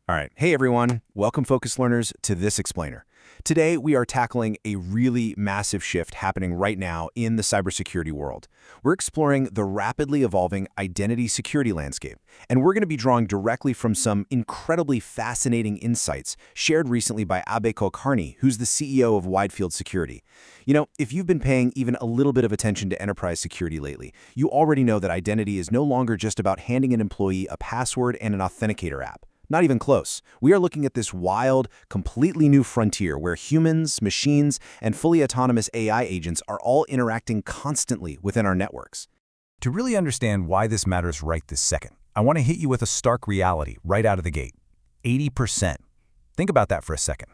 All right. Hey, everyone. Welcome, Focus Learners, to this explainer. Today, we are tackling a really massive shift happening right now in the cybersecurity world. We're exploring the rapidly evolving identity security landscape, and we're going to be drawing directly from some incredibly fascinating insights shared recently by Abhay Kulkarni, who's the CEO of Widefield Security. You know, if you've been paying even a little bit of attention to enterprise security lately, you already know that identity is no longer just about handing an employee a password and an authenticator app. Not even close. We are looking at this wild, completely new frontier where humans, machines, and fully autonomous AI agents are all interacting constantly within our networks. To really understand why this matters right this second, I want to hit you with a stark reality right out of the gate. 80%. Think about that for a second.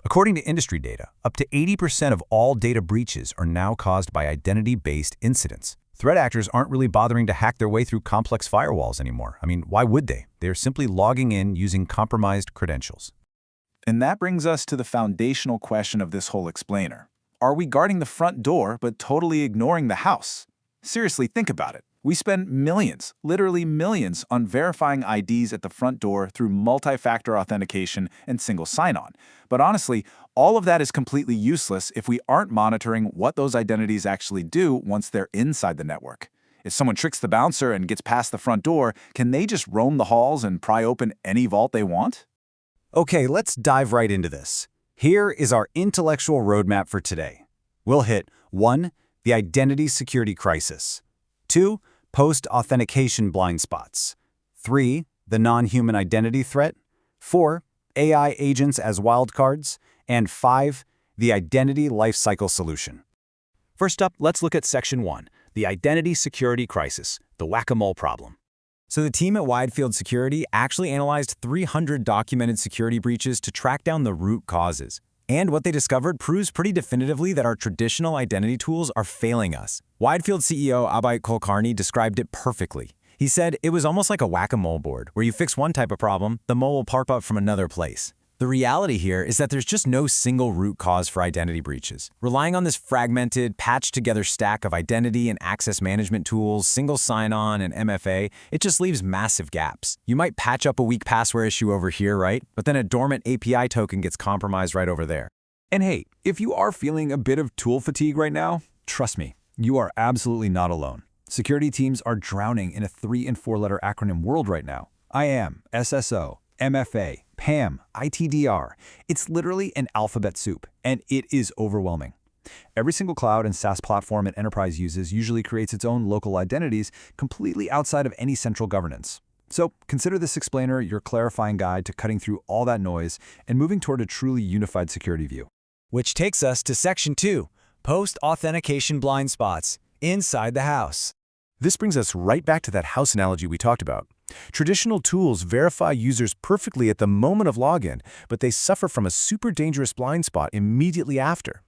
According to industry data, up to 80% of all data breaches are now caused by identity-based incidents. Threat actors aren't really bothering to hack their way through complex firewalls anymore. I mean, why would they? They're simply logging in using compromised credentials. And that brings us to the foundational question of this whole explainer. Are we guarding the front door but totally ignoring the house? Seriously, think about it. We spend millions, literally millions, on verifying IDs at the front door through multi-factor authentication and single sign-on. But honestly, all of that is completely useless if we aren't monitoring what those identities actually do once they're inside the network. If someone tricks the bouncer and gets past the front door, can they just roam the halls and pry open any vault they want? Okay, let's dive right into this. Here is our intellectual roadmap for today. We'll hit 1. The identity security crisis. 2. Post-authentication blind spots. 3. The non-human identity threat. 4. AI agents as wildcards. And 5. The identity lifecycle solution. First up, let's look at Section 1, the identity security crisis, the whack-a-mole problem. So the team at Widefield Security actually analyzed 300 documented security breaches to track down the root causes. And what they discovered proves pretty definitively that our traditional identity tools are failing us. Widefield CEO Abhay Kulkarni described it perfectly. He said it was almost like a whack-a-mole board, where you fix one type of problem, the mole will pop up from another place. The reality here is that there's just no single root cause for identity breaches. Relying on this fragmented, patched-together stack of identity and access management tools, single sign-on, and MFA, it just leaves massive gaps. You might patch up a weak password issue over here, right? But then a dormant API token gets compromised right over there. And hey, if you are feeling a bit of tool fatigue right now, trust me, you are absolutely not alone. Security teams are drowning in a 3- and 4-letter acronym world right now. IAM, SSO, MFA, PAM, ITDR. It's literally an alphabet soup, and it is overwhelming. Every single cloud and SaaS platform an enterprise uses usually creates its own local identities completely outside of any central governance. So consider this explainer your clarifying guide to cutting through all that noise and moving toward a truly unified security view. Which takes us to Section 2, Post-authentication blind spots, inside the house. This brings us right back to that house analogy we talked about. Traditional tools verify users perfectly at the moment of login, but they suffer from a super dangerous blind spot immediately after.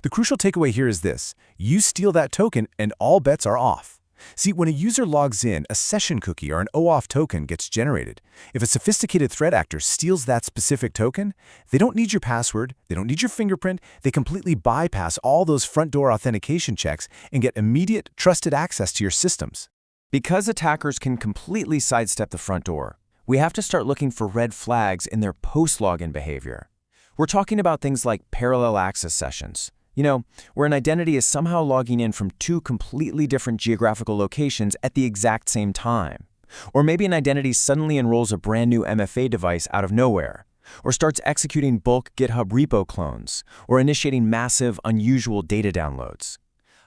The crucial takeaway here is this: you steal that token and all bets are off. See, when a user logs in, a session cookie or an OAuth token gets generated. If a sophisticated threat actor steals that specific token, they don't need your password, they don't need your fingerprint, they completely bypass all those front door authentication checks and get immediate, trusted access to your systems. Because attackers can completely sidestep the front door, we have to start looking for red flags in their post-login behavior. We're talking about things like parallel access sessions. You know, where an identity is somehow logging in from 2 completely different geographical locations at the exact same time. Or maybe an identity suddenly enrolls a brand new MFA device out of nowhere, or starts executing bulk GitHub repo clones, or initiating massive, unusual data downloads.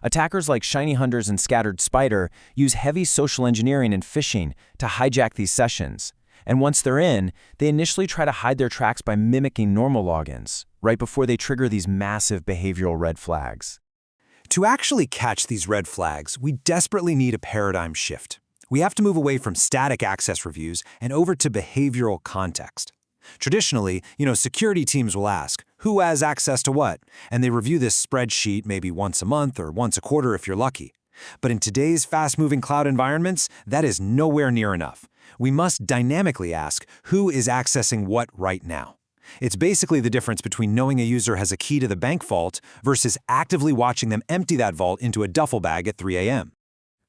Attackers like Shiny Hunters and Scattered Spider use heavy social engineering and phishing to hijack these sessions. And once they're in, they initially try to hide their tracks by mimicking normal logins, right before they trigger these massive behavioral red flags. To actually catch these red flags, we desperately need a paradigm shift. We have to move away from static access reviews and over to behavioral context. Traditionally, security teams will ask, who has access to what? And they review this spreadsheet maybe once a month or once a quarter if you're lucky. But in today's fast-moving cloud environments, that is nowhere near enough. We must dynamically ask, who is accessing what right now? It's basically the difference between knowing a user has a key to the bank vault versus actively watching them empty that vault into a duffel bag at 3 a.m.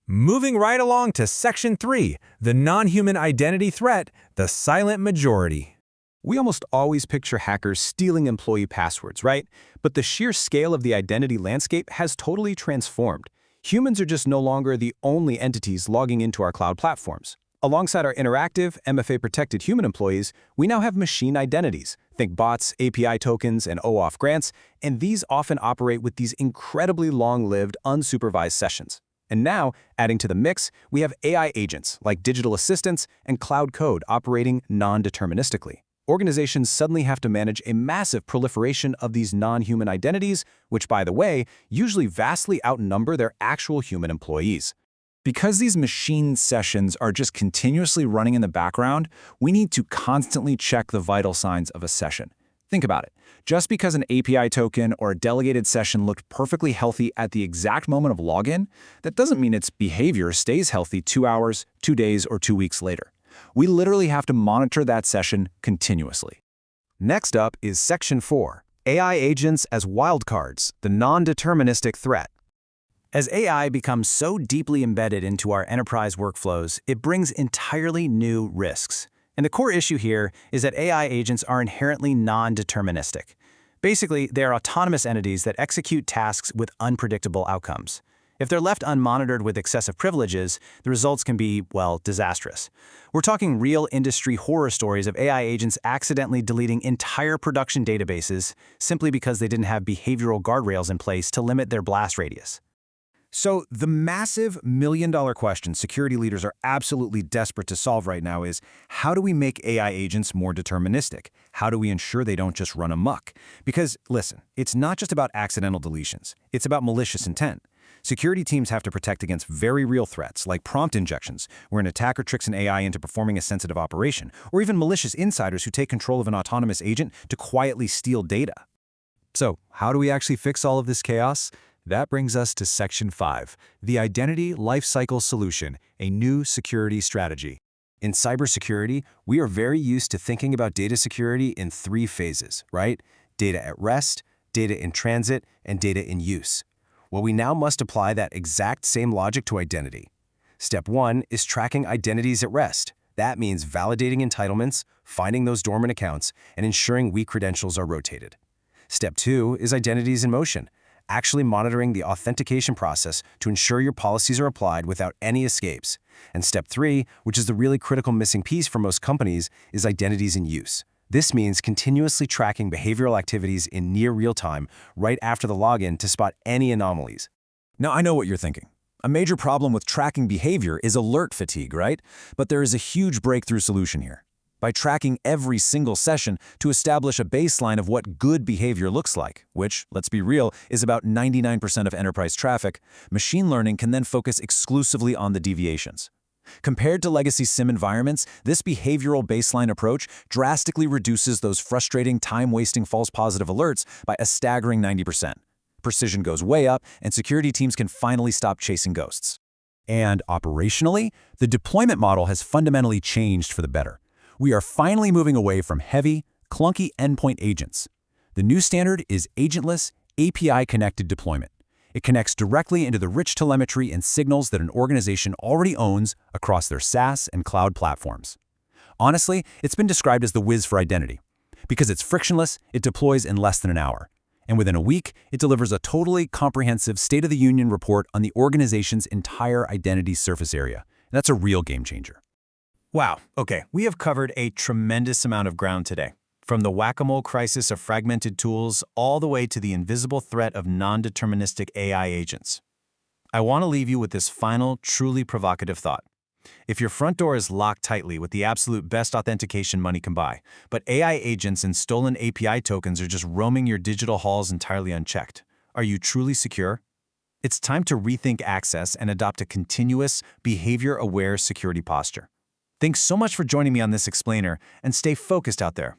Moving right along to Section 3, the non-human identity threat, the silent majority. We almost always picture hackers stealing employee passwords, right? But the sheer scale of the identity landscape has totally transformed. Humans are just no longer the only entities logging into our cloud platforms. Alongside our interactive, MFA-protected human employees, we now have machine identities. Think bots, API tokens, and OAuth grants, and these often operate with these incredibly long-lived, unsupervised sessions. And now, adding to the mix, we have AI agents, like digital assistants and cloud code operating non-deterministically. Organizations suddenly have to manage a massive proliferation of these non-human identities, which, by the way, usually vastly outnumber their actual human employees. Because these machine sessions are just continuously running in the background, we need to constantly check the vital signs of a session. Think about it. Just because an API token or a delegated session looked perfectly healthy at the exact moment of login, that doesn't mean its behavior stays healthy 2 hours, 2 days, or 2 weeks later. We literally have to monitor that session continuously. Next up is Section 4, AI agents as wildcards, the non-deterministic threat. As AI becomes so deeply embedded into our enterprise workflows, it brings entirely new risks. And the core issue here is that AI agents are inherently non-deterministic. Basically, they are autonomous entities that execute tasks with unpredictable outcomes. If they're left unmonitored with excessive privileges, the results can be, well, disastrous. We're talking real industry horror stories of AI agents accidentally deleting entire production databases simply because they didn't have behavioral guardrails in place to limit their blast radius. So the massive million-dollar question security leaders are absolutely desperate to solve right now is, how do we make AI agents more deterministic? How do we ensure they don't just run amok? Because, listen, it's not just about accidental deletions. It's about malicious intent. Security teams have to protect against very real threats, like prompt injections, where an attacker tricks an AI into performing a sensitive operation, or even malicious insiders who take control of an autonomous agent to quietly steal data. So, how do we actually fix all of this chaos? That brings us to Section 5, the Identity Lifecycle Solution, a new security strategy. In cybersecurity, we are very used to thinking about data security in 3 phases, right? Data at rest, data in transit, and data in use. Well, we now must apply that exact same logic to identity. Step 1 is tracking identities at rest. That means validating entitlements, finding those dormant accounts, and ensuring weak credentials are rotated. Step 2 is identities in motion, actually monitoring the authentication process to ensure your policies are applied without any escapes. And step 3, which is the really critical missing piece for most companies, is identities in use. This means continuously tracking behavioral activities in near real time right after the login to spot any anomalies. Now, I know what you're thinking. A major problem with tracking behavior is alert fatigue, right? But there is a huge breakthrough solution here. By tracking every single session to establish a baseline of what good behavior looks like, which, let's be real, is about 99% of enterprise traffic, machine learning can then focus exclusively on the deviations. Compared to legacy SIEM environments, this behavioral baseline approach drastically reduces those frustrating, time-wasting false positive alerts by a staggering 90%. Precision goes way up, and security teams can finally stop chasing ghosts. And operationally, the deployment model has fundamentally changed for the better. We are finally moving away from heavy, clunky endpoint agents. The new standard is agentless, API-connected deployment. It connects directly into the rich telemetry and signals that an organization already owns across their SaaS and cloud platforms. Honestly, it's been described as the whiz for identity. Because it's frictionless, it deploys in less than an hour. And within a week, it delivers a totally comprehensive State of the Union report on the organization's entire identity surface area. And that's a real game changer. Wow, okay, we have covered a tremendous amount of ground today. From the whack-a-mole crisis of fragmented tools all the way to the invisible threat of non-deterministic AI agents. I want to leave you with this final, truly provocative thought. If your front door is locked tightly with the absolute best authentication money can buy, but AI agents and stolen API tokens are just roaming your digital halls entirely unchecked, are you truly secure? It's time to rethink access and adopt a continuous, behavior-aware security posture. Thanks so much for joining me on this explainer, and stay focused out there.